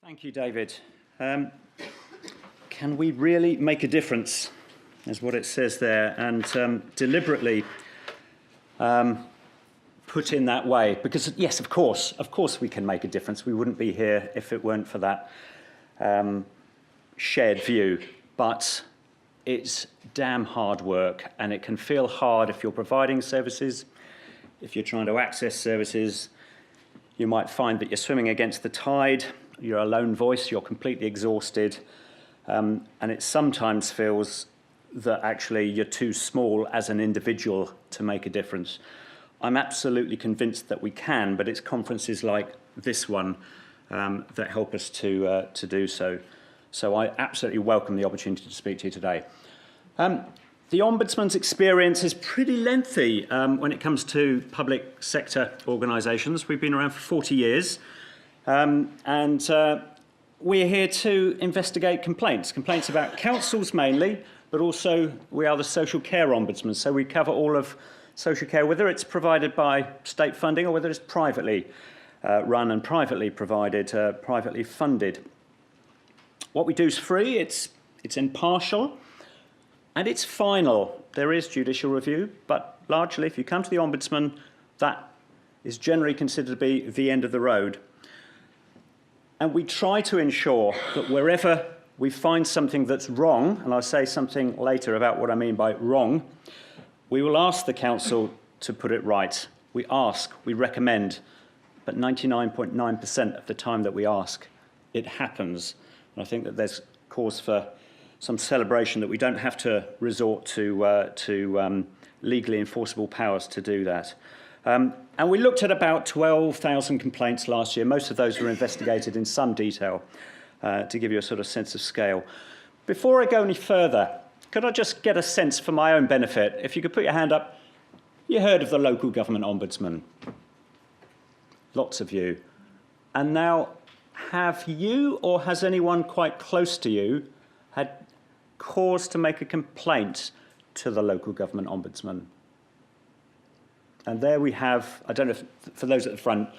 Thank you, David. Can we really make a difference, is what it says there, and deliberately put in that way. Because, yes, of course we can make a difference. We wouldn't be here if it weren't for that shared view. But it's damn hard work, and it can feel hard if you're providing services, if you're trying to access services. You might find that you're swimming against the tide, you're a lone voice, you're completely exhausted, and it sometimes feels that actually you're too small as an individual to make a difference. I'm absolutely convinced that we can, but it's conferences like this one that help us to do so. So I absolutely welcome the opportunity to speak to you today. The Ombudsman's experience is pretty lengthy when it comes to public sector organisations. We've been around for 40 years, and we're here to investigate complaints about councils mainly, but also we are the social care ombudsman, so we cover all of social care, whether it's provided by state funding or whether it's privately run and privately provided, privately funded. What we do is free, it's impartial, and it's final. There is judicial review, but largely, if you come to the Ombudsman, that is generally considered to be the end of the road. And we try to ensure that wherever we find something that's wrong, and I'll say something later about what I mean by wrong, we will ask the council to put it right. We ask, we recommend, but 99.9% of the time that we ask, it happens. And I think that there's cause for some celebration that we don't have to resort to legally enforceable powers to do that. And we looked at about 12,000 complaints last year. Most of those were investigated in some detail to give you a sort of sense of scale. Before I go any further, could I just get a sense for my own benefit? If you could put your hand up, you heard of the local government ombudsman. Lots of you. And now, have you or has anyone quite close to you had cause to make a complaint to the local government ombudsman? And there we have, I don't know if, for those at the front,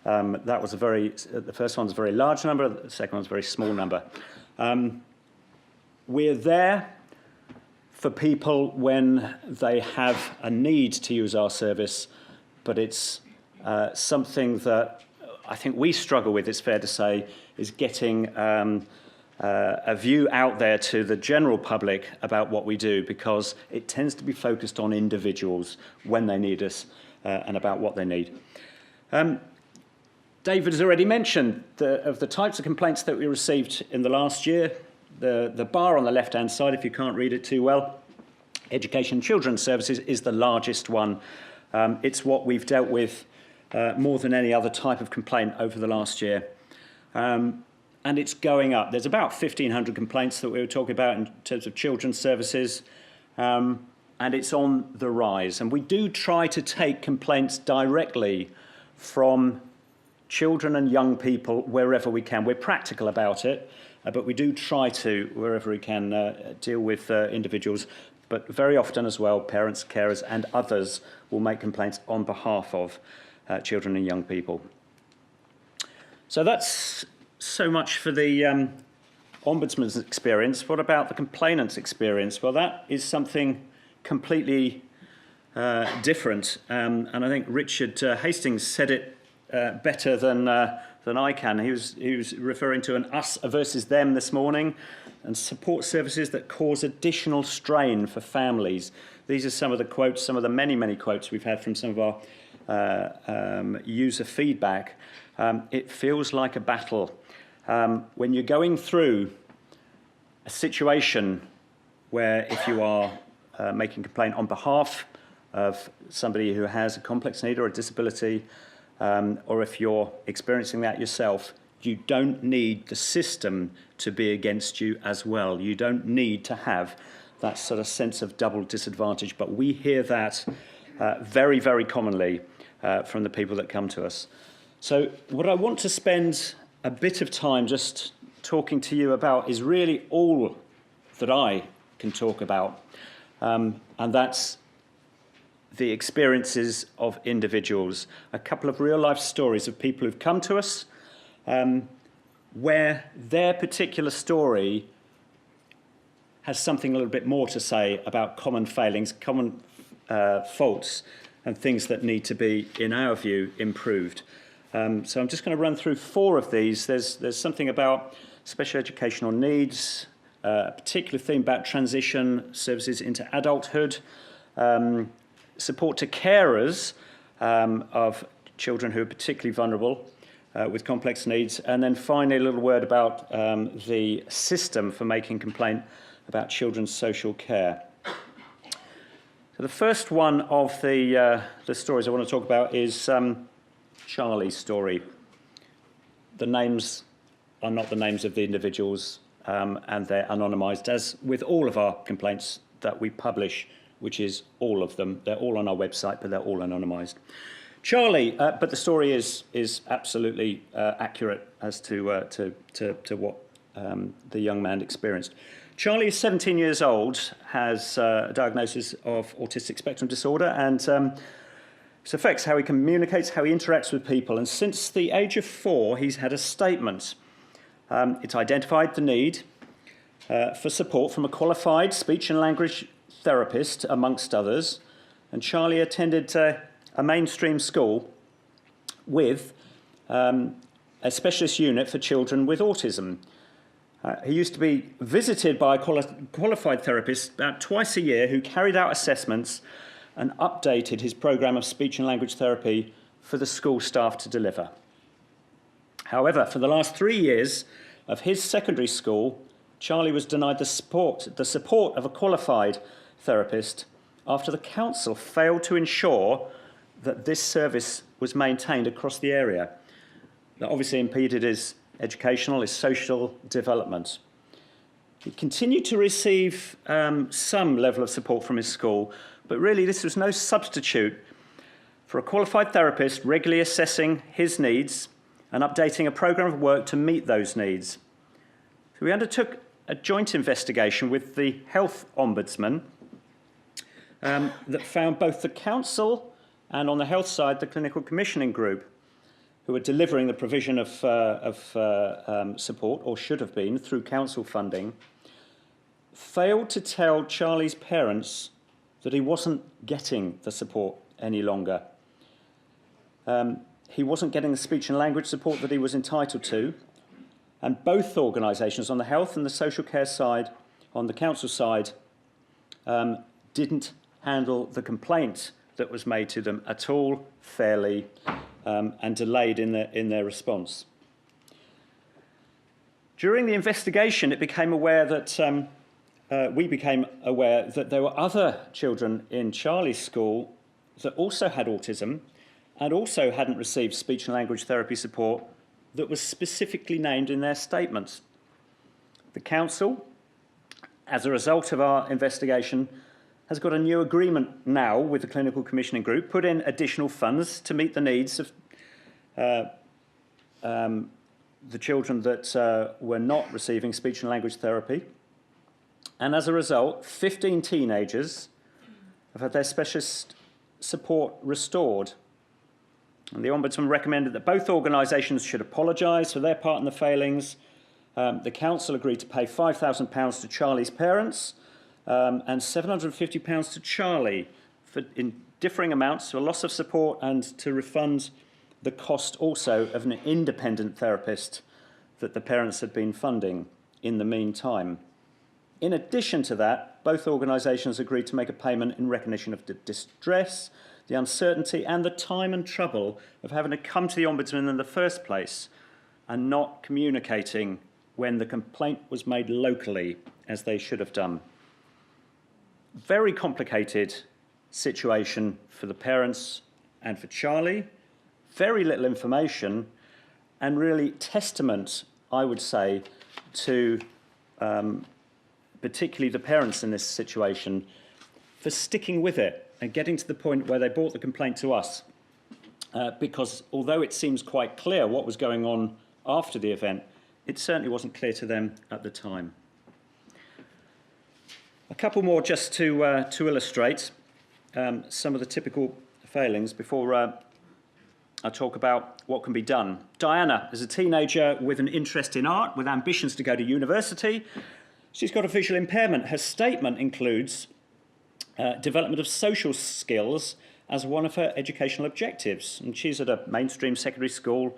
that was the first one's a very large number, the second one's a very small number. We're there for people when they have a need to use our service, but it's something that I think we struggle with, it's fair to say, is getting a view out there to the general public about what we do, because it tends to be focused on individuals when they need us and about what they need. David has already mentioned of the types of complaints that we received in the last year. The bar on the left-hand side, if you can't read it too well, Education and Children's Services is the largest one. It's what we've dealt with more than any other type of complaint over the last year. And it's going up. There's about 1,500 complaints that we were talking about in terms of children's services, and it's on the rise. And we do try to take complaints directly from children and young people wherever we can. We're practical about it, but we do try to, wherever we can, deal with individuals. But very often as well, parents, carers, and others will make complaints on behalf of children and young people. So that's so much for the Ombudsman's experience. What about the complainant's experience? Well, that is something completely different. And I think Richard Hastings said it better than I can. He was referring to an us versus them this morning, and support services that cause additional strain for families. These are some of the quotes, some of the many, many quotes we've had from some of our user feedback. It feels like a battle. When you're going through a situation where if you are making a complaint on behalf of somebody who has a complex need or a disability, or if you're experiencing that yourself, you don't need the system to be against you as well. You don't need to have that sort of sense of double disadvantage. But we hear that very, very commonly from the people that come to us. So what I want to spend a bit of time just talking to you about is really all that I can talk about, and that's the experiences of individuals. A couple of real-life stories of people who've come to us where their particular story has something a little bit more to say about common failings, common faults, and things that need to be, in our view, improved. So I'm just going to run through 4 of these. There's something about special educational needs, a particular theme about transition services into adulthood, support to carers of children who are particularly vulnerable with complex needs, and then finally a little word about the system for making complaint about children's social care. So the first one of the stories I want to talk about is Charlie's story. The names are not the names of the individuals, and they're anonymised, as with all of our complaints that we publish, which is all of them. They're all on our website, but they're all anonymised. Charlie, but the story is absolutely accurate as to what the young man experienced. Charlie is 17 years old, has a diagnosis of autistic spectrum disorder, and this affects how he communicates, how he interacts with people. And since the age of 4, he's had a statement. It's identified the need for support from a qualified speech and language therapist, amongst others. And Charlie attended a mainstream school with a specialist unit for children with autism. He used to be visited by a qualified therapist about twice a year who carried out assessments and updated his programme of speech and language therapy for the school staff to deliver. However, for the last 3 years of his secondary school, Charlie was denied the support of a qualified therapist after the council failed to ensure that this service was maintained across the area. That obviously impeded his educational, his social development. He continued to receive some level of support from his school, but really this was no substitute for a qualified therapist regularly assessing his needs and updating a programme of work to meet those needs. So we undertook a joint investigation with the Health Ombudsman that found both the council and, on the health side, the clinical commissioning group, who were delivering the provision of support, or should have been, through council funding, failed to tell Charlie's parents that he wasn't getting the support any longer. He wasn't getting the speech and language support that he was entitled to, and both organisations, on the health and the social care side, on the council side, didn't handle the complaint that was made to them at all fairly, and delayed in their response. During the investigation, we became aware that there were other children in Charlie's school that also had autism and also hadn't received speech and language therapy support that was specifically named in their statements. The council, as a result of our investigation, has got a new agreement now with the clinical commissioning group, put in additional funds to meet the needs of the children that were not receiving speech and language therapy. And as a result, 15 teenagers have had their specialist support restored. And the Ombudsman recommended that both organisations should apologise for their part in the failings. The council agreed to pay £5,000 to Charlie's parents and £750 to Charlie in differing amounts for loss of support and to refund the cost also of an independent therapist that the parents had been funding in the meantime. In addition to that, both organisations agreed to make a payment in recognition of the distress, the uncertainty and the time and trouble of having to come to the Ombudsman in the first place and not communicating when the complaint was made locally, as they should have done. Very complicated situation for the parents and for Charlie. Very little information, and really testament, I would say, to particularly the parents in this situation for sticking with it and getting to the point where they brought the complaint to us. Because although it seems quite clear what was going on after the event, it certainly wasn't clear to them at the time. A couple more just to illustrate some of the typical failings before I talk about what can be done. Diana is a teenager with an interest in art, with ambitions to go to university. She's got a visual impairment. Her statement includes development of social skills as one of her educational objectives. And she's at a mainstream secondary school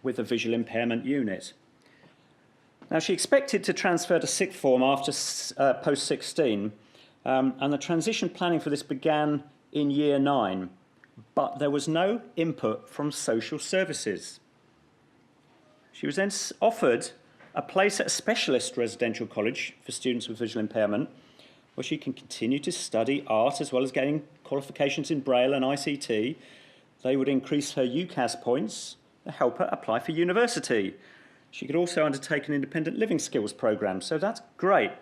with a visual impairment unit. Now, she expected to transfer to sixth form after post-16, and the transition planning for this began in year 9, but there was no input from social services. She was then offered a place at a specialist residential college for students with visual impairment, where she can continue to study art as well as gaining qualifications in Braille and ICT. They would increase her UCAS points and help her apply for university. She could also undertake an independent living skills programme, so that's great.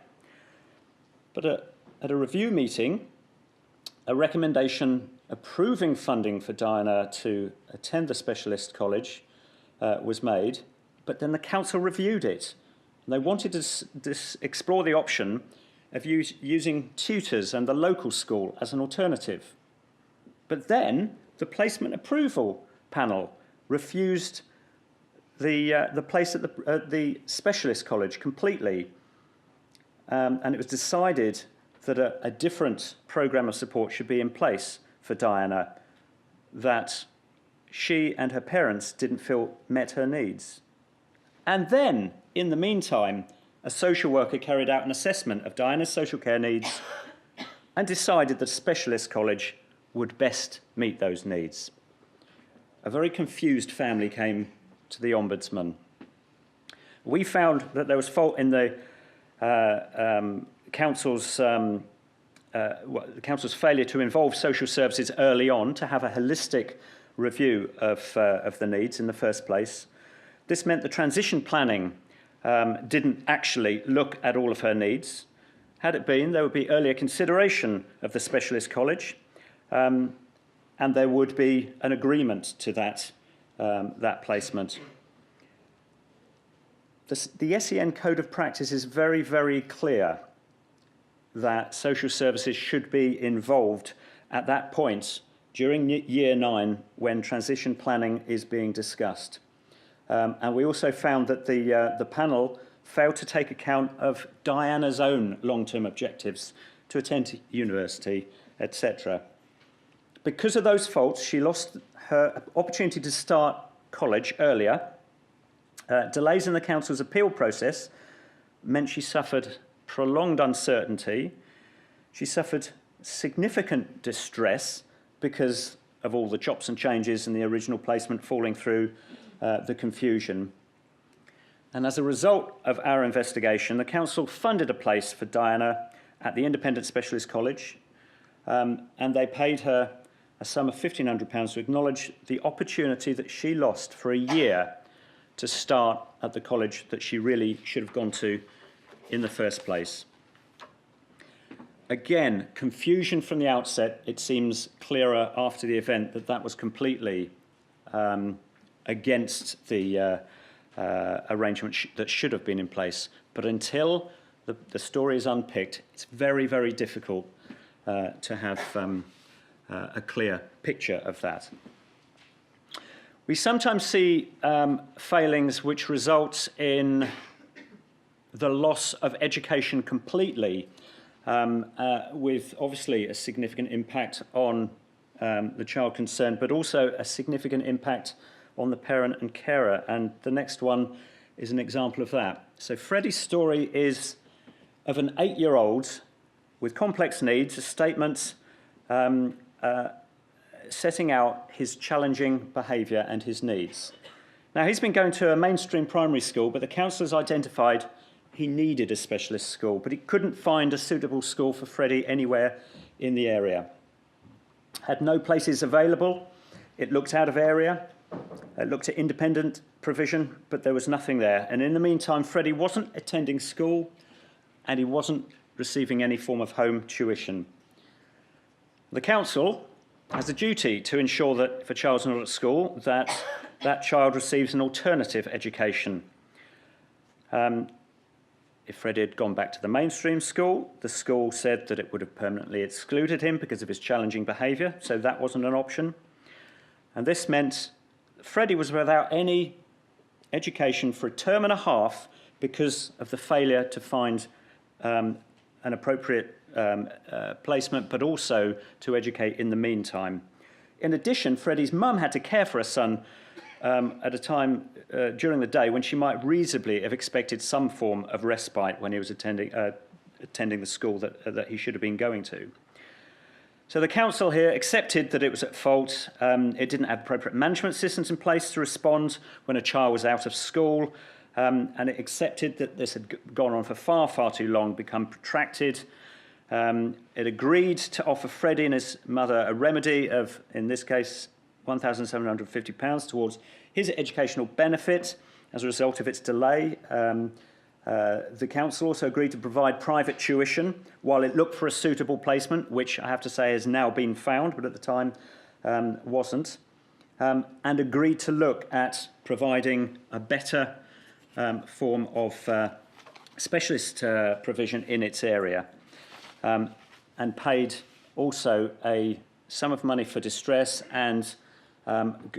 But at a review meeting, a recommendation approving funding for Diana to attend the specialist college was made, but then the council reviewed it. And they wanted to explore the option of using tutors and the local school as an alternative. But then the placement approval panel refused the place at the specialist college completely, and it was decided that a different programme of support should be in place for Diana that she and her parents didn't feel met her needs. And then, in the meantime, a social worker carried out an assessment of Diana's social care needs and decided that a specialist college would best meet those needs. A very confused family came to the Ombudsman. We found that there was fault in the council's failure to involve social services early on, to have a holistic review of the needs in the first place. This meant the transition planning didn't actually look at all of her needs. Had it been, there would be earlier consideration of the specialist college, and there would be an agreement to that placement. The SEN Code of Practice is very, very clear that social services should be involved at that point during year 9 when transition planning is being discussed. And we also found that the panel failed to take account of Diana's own long-term objectives to attend university, etc. Because of those faults, she lost her opportunity to start college earlier. Delays in the council's appeal process meant she suffered prolonged uncertainty. She suffered significant distress because of all the chops and changes and the original placement falling through, the confusion. And as a result of our investigation, the council funded a place for Diana at the Independent Specialist College, and they paid her a sum of £1,500 to acknowledge the opportunity that she lost for a year to start at the college that she really should have gone to in the first place. Again, confusion from the outset. It seems clearer after the event that that was completely against the arrangement that should have been in place. But until the story is unpicked, it's very, very difficult to have a clear picture of that. We sometimes see failings which result in the loss of education completely, with obviously a significant impact on the child concerned, but also a significant impact on the parent and carer. And the next one is an example of that. So Freddie's story is of an 8-year-old with complex needs, a statement setting out his challenging behaviour and his needs. Now, he's been going to a mainstream primary school, but the council has identified he needed a specialist school, but he couldn't find a suitable school for Freddie anywhere in the area. Had no places available. It looked out of area. It looked at independent provision, but there was nothing there. And in the meantime, Freddie wasn't attending school, and he wasn't receiving any form of home tuition. The council has a duty to ensure that if a child's not at school, that that child receives an alternative education. If Freddie had gone back to the mainstream school, the school said that it would have permanently excluded him because of his challenging behaviour, so that wasn't an option. And this meant Freddie was without any education for a term and a half because of the failure to find an appropriate placement, but also to educate in the meantime. In addition, Freddie's mum had to care for her son at a time during the day when she might reasonably have expected some form of respite when he was attending the school that he should have been going to. So the council here accepted that it was at fault. It didn't have appropriate management systems in place to respond when a child was out of school, and it accepted that this had gone on for far, far too long, become protracted. It agreed to offer Freddie and his mother a remedy of, in this case, £1,750 towards his educational benefit as a result of its delay. The council also agreed to provide private tuition while it looked for a suitable placement, which I have to say has now been found, but at the time wasn't, and agreed to look at providing a better form of specialist provision in its area, and paid also a sum of money for distress and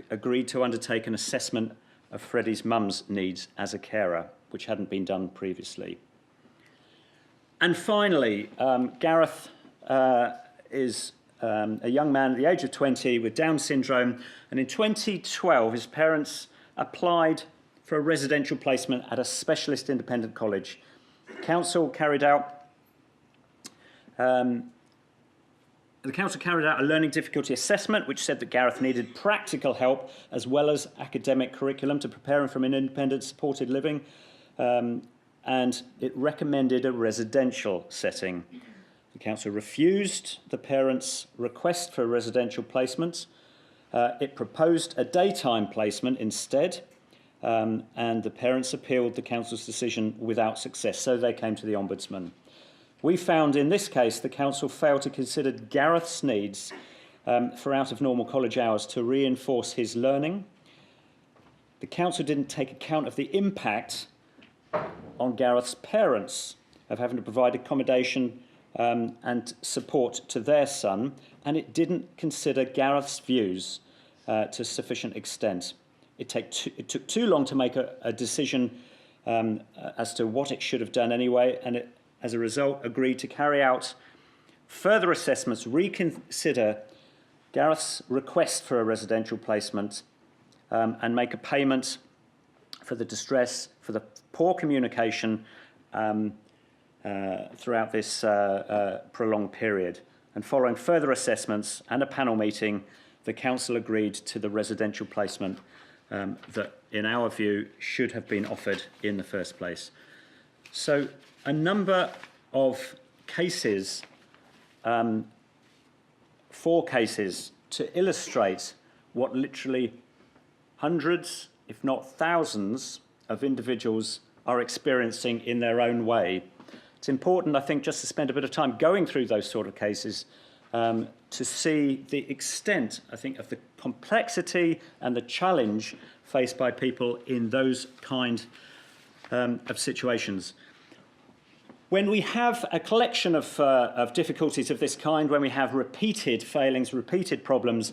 agreed to undertake an assessment of Freddie's mum's needs as a carer, which hadn't been done previously. And finally, Gareth is a young man at the age of 20 with Down syndrome, and in 2012 his parents applied for a residential placement at a specialist independent college. The council carried out a learning difficulty assessment which said that Gareth needed practical help as well as academic curriculum to prepare him for an independent supported living, and it recommended a residential setting. The council refused the parents' request for a residential placement. It proposed a daytime placement instead, and the parents appealed the council's decision without success, so they came to the Ombudsman. We found in this case the council failed to consider Gareth's needs for out of normal college hours to reinforce his learning. The council didn't take account of the impact on Gareth's parents of having to provide accommodation and support to their son, and it didn't consider Gareth's views to sufficient extent. It took too long to make a decision as to what it should have done anyway, and it, as a result, agreed to carry out further assessments, reconsider Gareth's request for a residential placement, and make a payment for the distress, for the poor communication throughout this prolonged period. And following further assessments and a panel meeting, the council agreed to the residential placement that, in our view, should have been offered in the first place. So a number of cases, 4 cases, to illustrate what literally hundreds, if not thousands, of individuals are experiencing in their own way. It's important, I think, just to spend a bit of time going through those sort of cases to see the extent, I think, of the complexity and the challenge faced by people in those kind of situations. When we have a collection of difficulties of this kind, when we have repeated failings, repeated problems,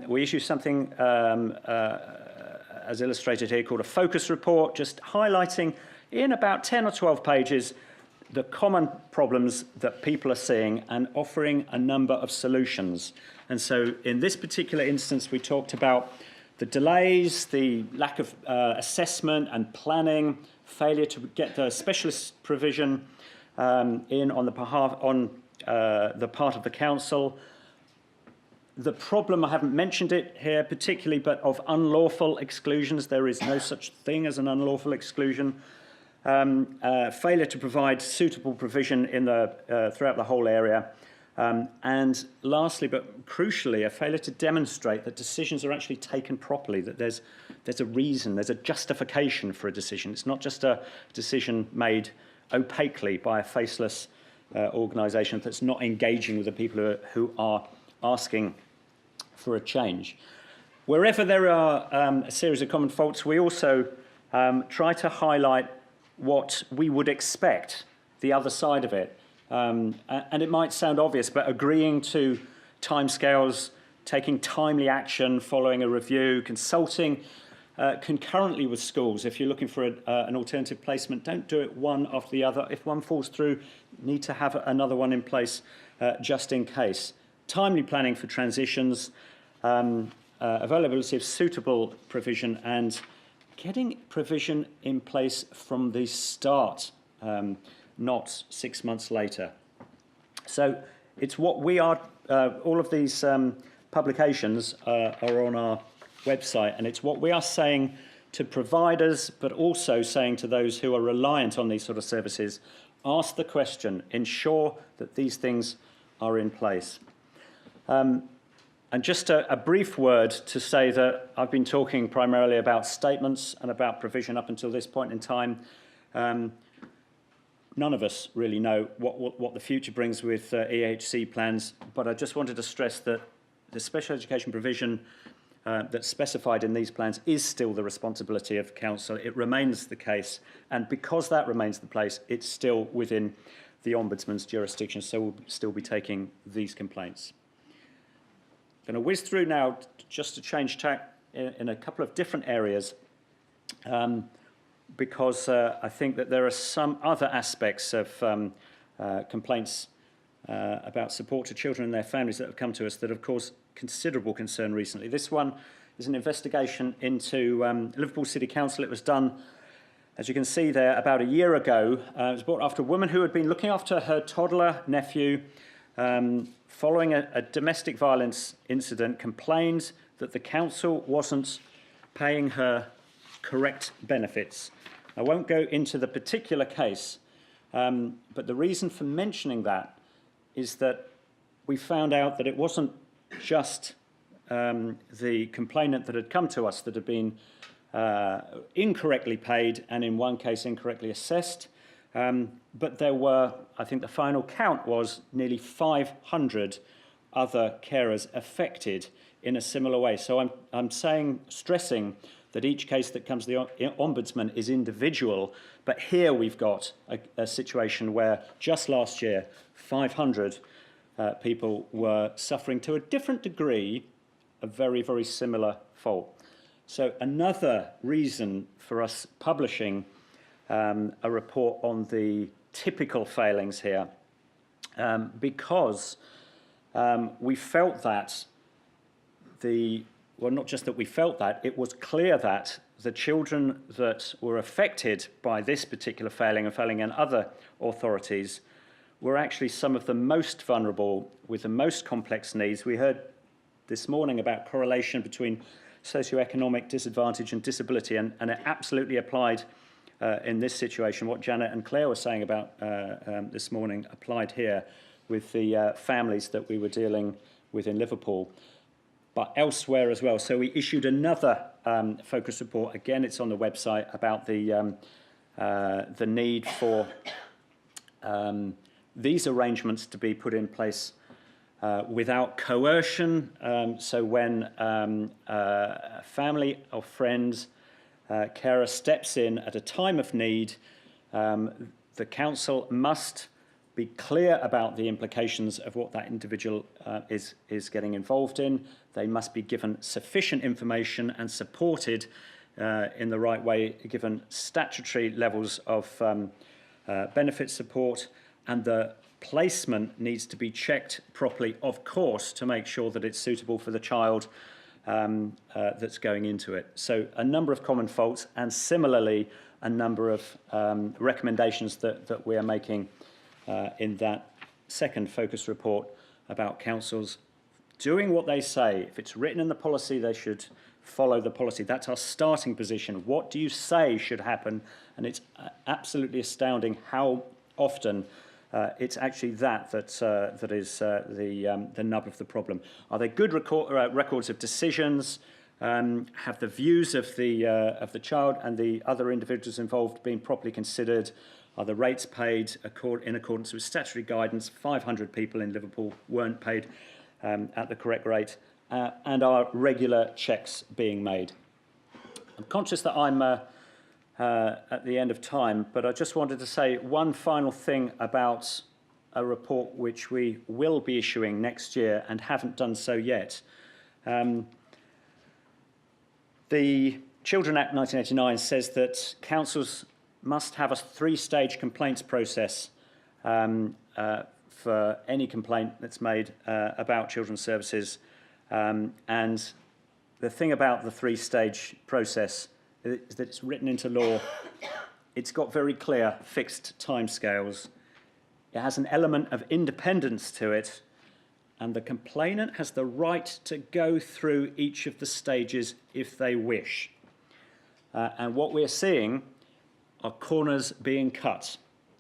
we issue something, as illustrated here, called a focus report, just highlighting in about 10 or 12 pages the common problems that people are seeing and offering a number of solutions. And so in this particular instance, we talked about the delays, the lack of assessment and planning, failure to get the specialist provision in on the part of the council. The problem, I haven't mentioned it here particularly, but of unlawful exclusions. There is no such thing as an unlawful exclusion. Failure to provide suitable provision in throughout the whole area. And lastly, but crucially, a failure to demonstrate that decisions are actually taken properly, that there's a reason, there's a justification for a decision. It's not just a decision made opaquely by a faceless organisation that's not engaging with the people who are asking for a change. Wherever there are a series of common faults, we also try to highlight what we would expect, the other side of it. And it might sound obvious, but agreeing to timescales, taking timely action following a review, consulting concurrently with schools. If you're looking for an alternative placement, don't do it one after the other. If one falls through, you need to have another one in place just in case. Timely planning for transitions, availability of suitable provision, and getting provision in place from the start, not 6 months later. So it's what we are, all of these publications are on our website, and it's what we are saying to providers, but also saying to those who are reliant on these sort of services. Ask the question, ensure that these things are in place. And just a brief word to say that I've been talking primarily about statements and about provision up until this point in time. None of us really know what the future brings with EHC plans, but I just wanted to stress that the special education provision that's specified in these plans is still the responsibility of council. It remains the case, and because that remains the case, it's still within the Ombudsman's jurisdiction, so we'll still be taking these complaints. I'm going to whiz through now just to change tack in a couple of different areas, because I think that there are some other aspects of complaints about support to children and their families that have come to us that have caused considerable concern recently. This one is an investigation into Liverpool City Council. It was done, as you can see there, about a year ago. It was brought after a woman who had been looking after her toddler nephew following a domestic violence incident, complained that the council wasn't paying her correct benefits. I won't go into the particular case, but the reason for mentioning that is that we found out that it wasn't just the complainant that had come to us that had been incorrectly paid and in one case incorrectly assessed, but there were, I think the final count was nearly 500 other carers affected in a similar way. So I'm stressing that each case that comes to the Ombudsman is individual, but here we've got a situation where just last year 500 people were suffering to a different degree a very, very similar fault. So another reason for us publishing a report on the typical failings here, because we felt that not just that we felt that, it was clear that the children that were affected by this particular failing and other authorities were actually some of the most vulnerable with the most complex needs. We heard this morning about correlation between socioeconomic disadvantage and disability, and it absolutely applied in this situation. What Janet and Claire were saying about this morning applied here with the families that we were dealing with in Liverpool, but elsewhere as well. So we issued another focus report. Again, it's on the website about the need for these arrangements to be put in place without coercion. So when a family or friends carer steps in at a time of need, the council must be clear about the implications of what that individual is getting involved in. They must be given sufficient information and supported in the right way, given statutory levels of benefit support, and the placement needs to be checked properly, of course, to make sure that it's suitable for the child that's going into it. So a number of common faults, and similarly a number of recommendations that we are making in that second focus report about councils doing what they say. If it's written in the policy, they should follow the policy. That's our starting position. What do you say should happen? And it's absolutely astounding how often it's actually that is the nub of the problem. Are there good records of decisions? Have the views of the child and the other individuals involved been properly considered? Are the rates paid in accordance with statutory guidance? 500 people in Liverpool weren't paid at the correct rate, and are regular checks being made? I'm conscious that I'm at the end of time, but I just wanted to say one final thing about a report which we will be issuing next year and haven't done so yet. The Children Act 1989 says that councils must have a three-stage complaints process for any complaint that's made about children's services. And the thing about the three-stage process is that it's written into law. It's got very clear fixed timescales. It has an element of independence to it, and the complainant has the right to go through each of the stages if they wish. And what we're seeing are corners being cut.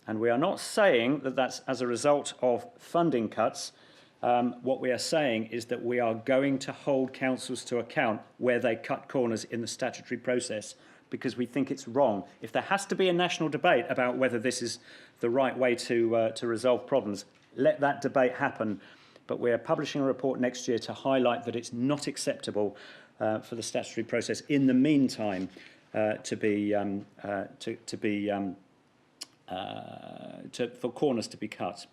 And we are not saying that that's as a result of funding cuts. What we are saying is that we are going to hold councils to account where they cut corners in the statutory process, because we think it's wrong. If there has to be a national debate about whether this is the right way to resolve problems, let that debate happen. But we're publishing a report next year to highlight that it's not acceptable for the statutory process in the meantime for corners to be cut.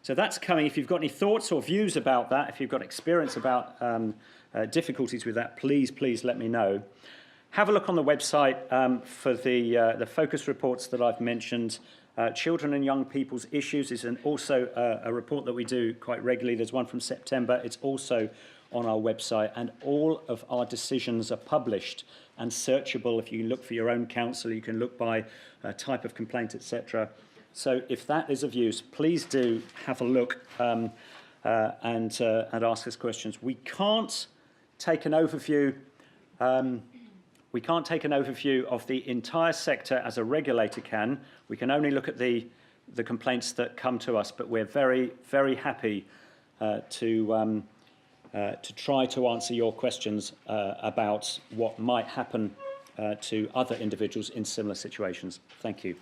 So that's coming. If you've got any thoughts or views about that, if you've got experience about difficulties with that, please let me know. Have a look on the website for the focus reports that I've mentioned. Children and Young People's Issues is also a report that we do quite regularly. There's one from September. It's also on our website, and all of our decisions are published and searchable. If you look for your own council, you can look by type of complaint, etc. So if that is of use, please do have a look and ask us questions. We can't take an overview. We can't take an overview of the entire sector as a regulator can. We can only look at the complaints that come to us, but we're very, very happy to try to answer your questions about what might happen to other individuals in similar situations. Thank you.